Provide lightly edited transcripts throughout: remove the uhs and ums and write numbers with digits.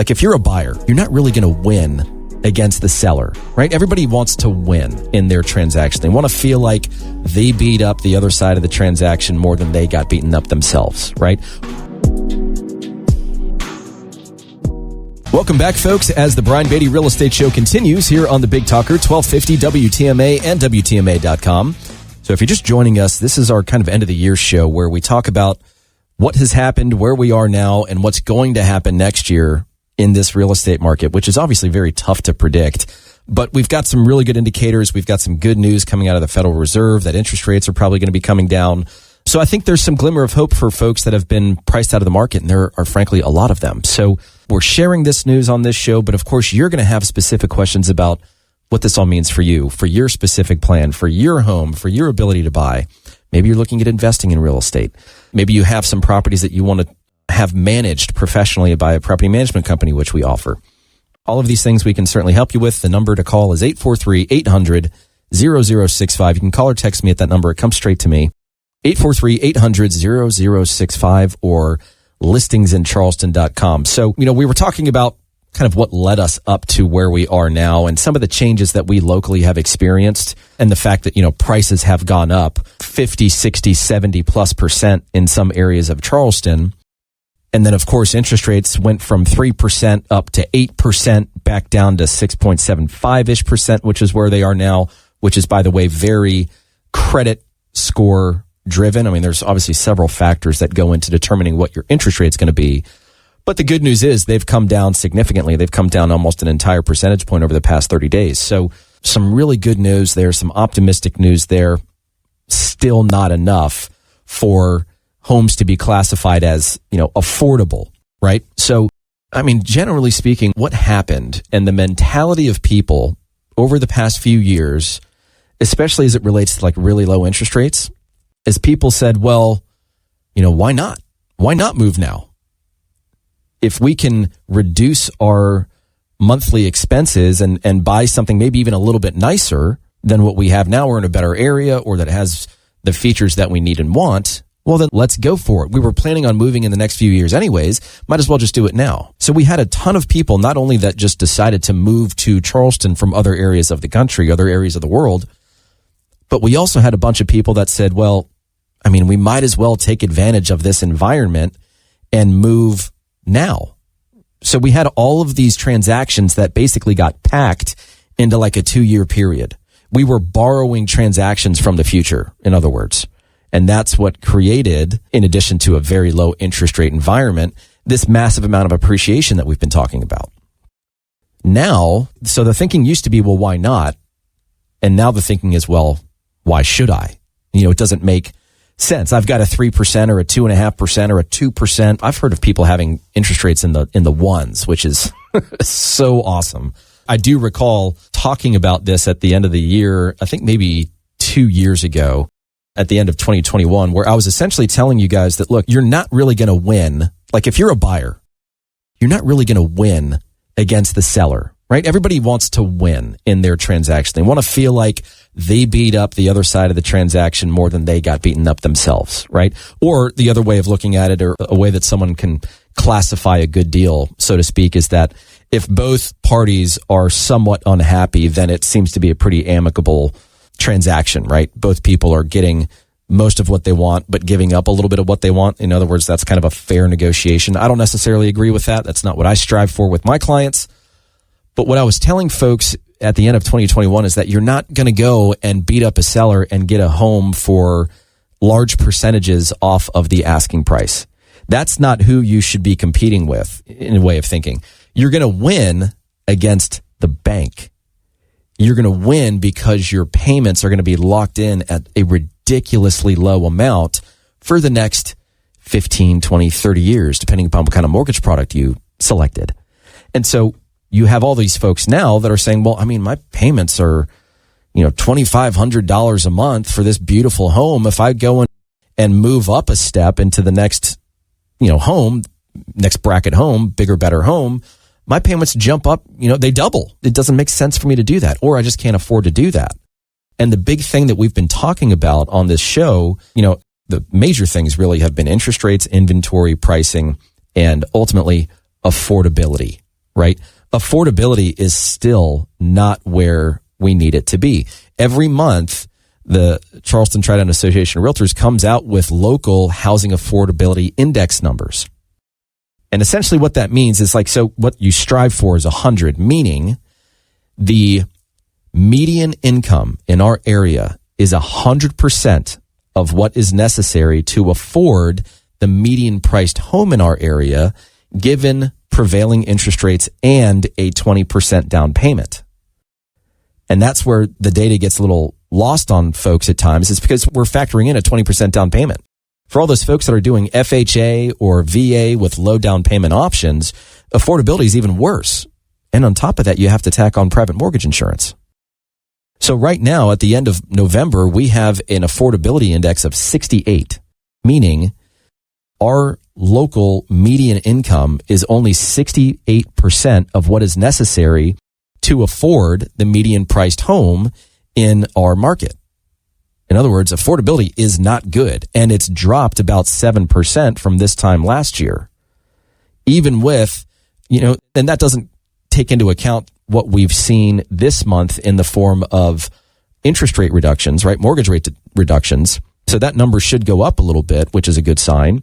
Like if you're a buyer, you're not really going to win against the seller, right? Everybody wants to win in their transaction. They want to feel like they beat up the other side of the transaction more than they got beaten up themselves, right? Welcome back, folks, as the Brian Beatty Real Estate Show continues here on the Big Talker, 1250 WTMA and WTMA.com. So if you're just joining us, this is our kind of end of the year show where we talk about what has happened, where we are now, and what's going to happen next year in this real estate market, which is obviously very tough to predict. But we've got some really good indicators. We've got some good news coming out of the Federal Reserve that interest rates are probably going to be coming down. So I think there's some glimmer of hope for folks that have been priced out of the market, and there are frankly a lot of them. So we're sharing this news on this show, but of course you're going to have specific questions about what this all means for you, for your specific plan, for your home, for your ability to buy. Maybe you're looking at investing in real estate. Maybe you have some properties that you want to have managed professionally by a property management company, which we offer. All of these things we can certainly help you with. The number to call is 843-800-0065. You can call or text me at that number. It comes straight to me. 843-800-0065 or listingsincharleston.com. So, we were talking about kind of what led us up to where we are now and some of the changes that we locally have experienced and the fact that, prices have gone up 50, 60, 70 plus % in some areas of Charleston. And then, of course, interest rates went from 3% up to 8%, back down to 6.75-ish%, which is where they are now, which is, by the way, very credit score driven. I mean, there's obviously several factors that go into determining what your interest rate is going to be. But the good news is they've come down significantly. They've come down almost an entire percentage point over the past 30 days. So some really good news there, some optimistic news there. Still not enough for homes to be classified as, affordable, right? So, generally speaking, what happened and the mentality of people over the past few years, especially as it relates to like really low interest rates, is people said, well, why not? Why not move now? If we can reduce our monthly expenses and buy something maybe even a little bit nicer than what we have now, or in a better area, or that has the features that we need and want, well, then let's go for it. We were planning on moving in the next few years anyways. Might as well just do it now. So we had a ton of people, not only that just decided to move to Charleston from other areas of the country, other areas of the world, but we also had a bunch of people that said, well, we might as well take advantage of this environment and move now. So we had all of these transactions that basically got packed into like a 2-year period. We were borrowing transactions from the future, in other words. And that's what created, in addition to a very low interest rate environment, this massive amount of appreciation that we've been talking about. Now, so the thinking used to be, well, why not? And now the thinking is, well, why should I? It doesn't make sense. I've got a 3% or a 2.5% or a 2%. I've heard of people having interest rates in the ones, which is so awesome. I do recall talking about this at the end of the year, I think maybe 2 years ago, at the end of 2021, where I was essentially telling you guys that, look, you're not really going to win. Like if you're a buyer, you're not really going to win against the seller, right? Everybody wants to win in their transaction. They want to feel like they beat up the other side of the transaction more than they got beaten up themselves, right? Or the other way of looking at it, or a way that someone can classify a good deal, so to speak, is that if both parties are somewhat unhappy, then it seems to be a pretty amicable transaction, right? Both people are getting most of what they want, but giving up a little bit of what they want. In other words, that's kind of a fair negotiation. I don't necessarily agree with that. That's not what I strive for with my clients. But what I was telling folks at the end of 2021 is that you're not going to go and beat up a seller and get a home for large percentages off of the asking price. That's not who you should be competing with, in a way of thinking. You're going to win against the bank. You're going to win because your payments are going to be locked in at a ridiculously low amount for the next 15, 20, 30 years, depending upon what kind of mortgage product you selected. And so you have all these folks now that are saying, well, my payments are, $2,500 a month for this beautiful home. If I go and move up a step into the next, home, next bracket home, bigger, better home, my payments jump up, they double. It doesn't make sense for me to do that, or I just can't afford to do that. And the big thing that we've been talking about on this show, the major things really have been interest rates, inventory, pricing, and ultimately affordability, right? Affordability is still not where we need it to be. Every month, the Charleston Tri-Town Association of Realtors comes out with local housing affordability index numbers. And essentially what that means is so what you strive for is 100, meaning the median income in our area is 100% of what is necessary to afford the median priced home in our area, given prevailing interest rates and a 20% down payment. And that's where the data gets a little lost on folks at times, is because we're factoring in a 20% down payment. For all those folks that are doing FHA or VA with low down payment options, affordability is even worse. And on top of that, you have to tack on private mortgage insurance. So right now, at the end of November, we have an affordability index of 68, meaning our local median income is only 68% of what is necessary to afford the median priced home in our market. In other words, affordability is not good, and it's dropped about 7% from this time last year. Even with, and that doesn't take into account what we've seen this month in the form of interest rate reductions, right? Mortgage rate reductions. So that number should go up a little bit, which is a good sign.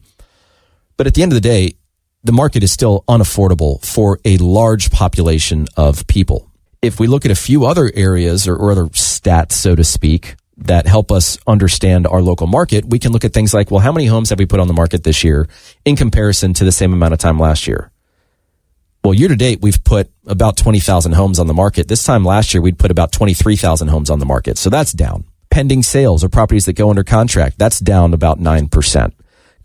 But at the end of the day, the market is still unaffordable for a large population of people. If we look at a few other areas or other stats, so to speak, that help us understand our local market, we can look at things like, well, how many homes have we put on the market this year in comparison to the same amount of time last year? Well, year to date, we've put about 20,000 homes on the market. This time last year, we'd put about 23,000 homes on the market. So that's down. Pending sales or properties that go under contract, that's down about 9%.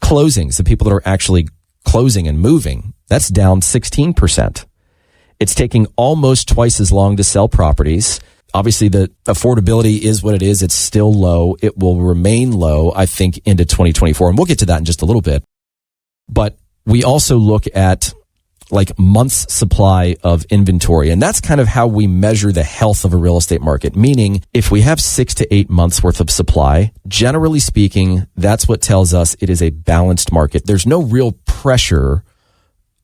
Closings, the people that are actually closing and moving, that's down 16%. It's taking almost twice as long to sell properties. Obviously, the affordability is what it is. It's still low. It will remain low, I think, into 2024. And we'll get to that in just a little bit. But we also look at months supply of inventory. And that's kind of how we measure the health of a real estate market. Meaning, if we have 6 to 8 months worth of supply, generally speaking, that's what tells us it is a balanced market. There's no real pressure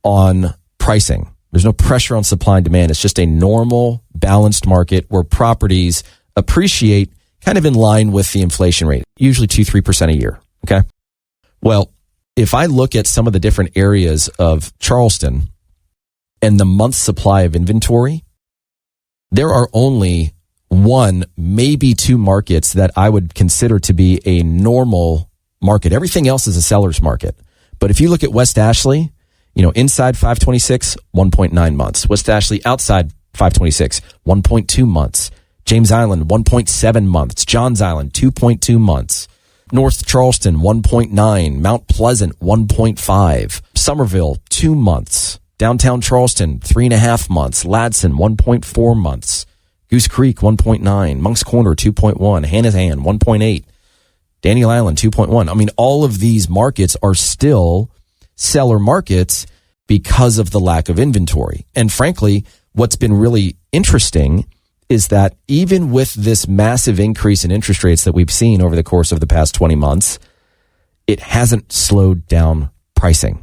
on pricing. There's no pressure on supply and demand. It's just a normal, balanced market where properties appreciate kind of in line with the inflation rate, usually 2-3% a year. Okay. Well, if I look at some of the different areas of Charleston and the month's supply of inventory, there are only 1, maybe 2 markets that I would consider to be a normal market. Everything else is a seller's market. But if you look at West Ashley, inside 526, 1.9 months. West Ashley outside 526, 1.2 months. James Island, 1.7 months. Johns Island, 2.2 months. North Charleston, 1.9. Mount Pleasant, 1.5. Somerville, 2 months. Downtown Charleston, 3.5 months. Ladson, 1.4 months. Goose Creek, 1.9. Monk's Corner, 2.1. Hanahan, 1.8. Daniel Island, 2.1. I mean, all of these markets are still seller markets because of the lack of inventory. And frankly, what's been really interesting is that even with this massive increase in interest rates that we've seen over the course of the past 20 months, it hasn't slowed down pricing.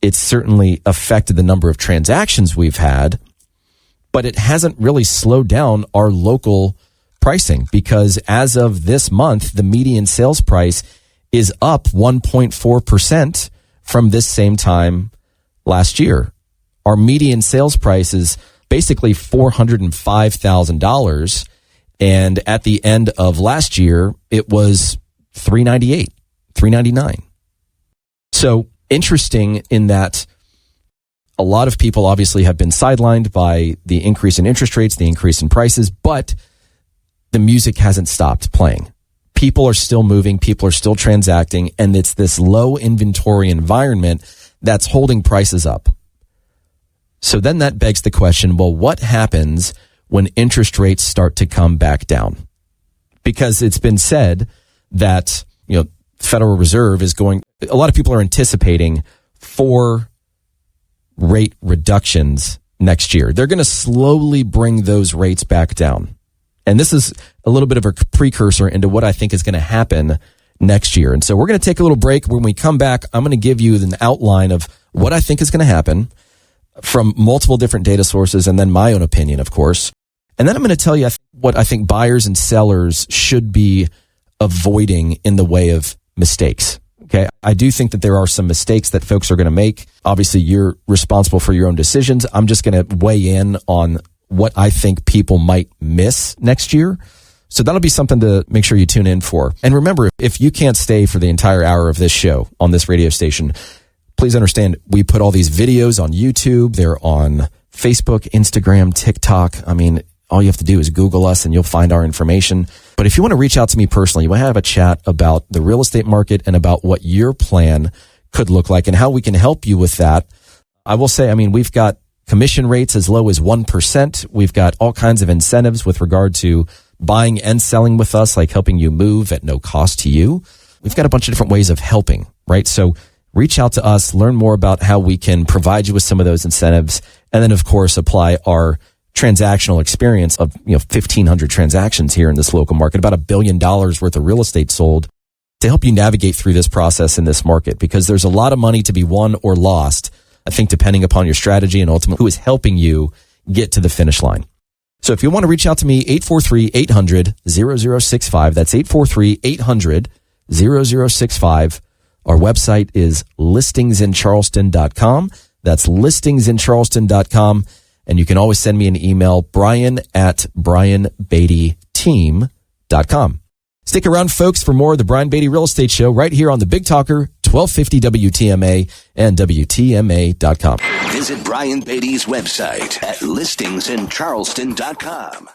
It's certainly affected the number of transactions we've had, but it hasn't really slowed down our local pricing, because as of this month, the median sales price is up 1.4% from this same time last year. Our median sales price is basically $405,000. And at the end of last year, it was $398,000, $399,000. So interesting in that a lot of people obviously have been sidelined by the increase in interest rates, the increase in prices, but the music hasn't stopped playing. People are still moving, people are still transacting, and it's this low inventory environment that's holding prices up. So then that begs the question, well, what happens when interest rates start to come back down? Because it's been said that, Federal Reserve is a lot of people are anticipating 4 rate reductions next year. They're going to slowly bring those rates back down. And this is a little bit of a precursor into what I think is going to happen next year. And so we're going to take a little break. When we come back, I'm going to give you an outline of what I think is going to happen. from multiple different data sources, and then my own opinion, of course. And then I'm going to tell you what I think buyers and sellers should be avoiding in the way of mistakes. Okay. I do think that there are some mistakes that folks are going to make. Obviously, you're responsible for your own decisions. I'm just going to weigh in on what I think people might miss next year. So that'll be something to make sure you tune in for. And remember, if you can't stay for the entire hour of this show on this radio station, please understand we put all these videos on YouTube. They're on Facebook, Instagram, TikTok. I mean, all you have to do is Google us and you'll find our information. But if you want to reach out to me personally, you want to have a chat about the real estate market and about what your plan could look like and how we can help you with that. I will say, I mean, we've got commission rates as low as 1%. We've got all kinds of incentives with regard to buying and selling with us, like helping you move at no cost to you. We've got a bunch of different ways of helping, right? So reach out to us, learn more about how we can provide you with some of those incentives. And then, of course, apply our transactional experience of 1,500 transactions here in this local market, about $1 billion worth of real estate sold, to help you navigate through this process in this market, because there's a lot of money to be won or lost, I think, depending upon your strategy and ultimately who is helping you get to the finish line. So if you want to reach out to me, 843-800-0065. That's 843-800-0065. Our website is listingsincharleston.com. That's listingsincharleston.com. And you can always send me an email, brian@brianbeattyteam.com. Stick around, folks, for more of the Brian Beatty Real Estate Show right here on the Big Talker, 1250 WTMA and WTMA.com. Visit Brian Beatty's website at listingsincharleston.com.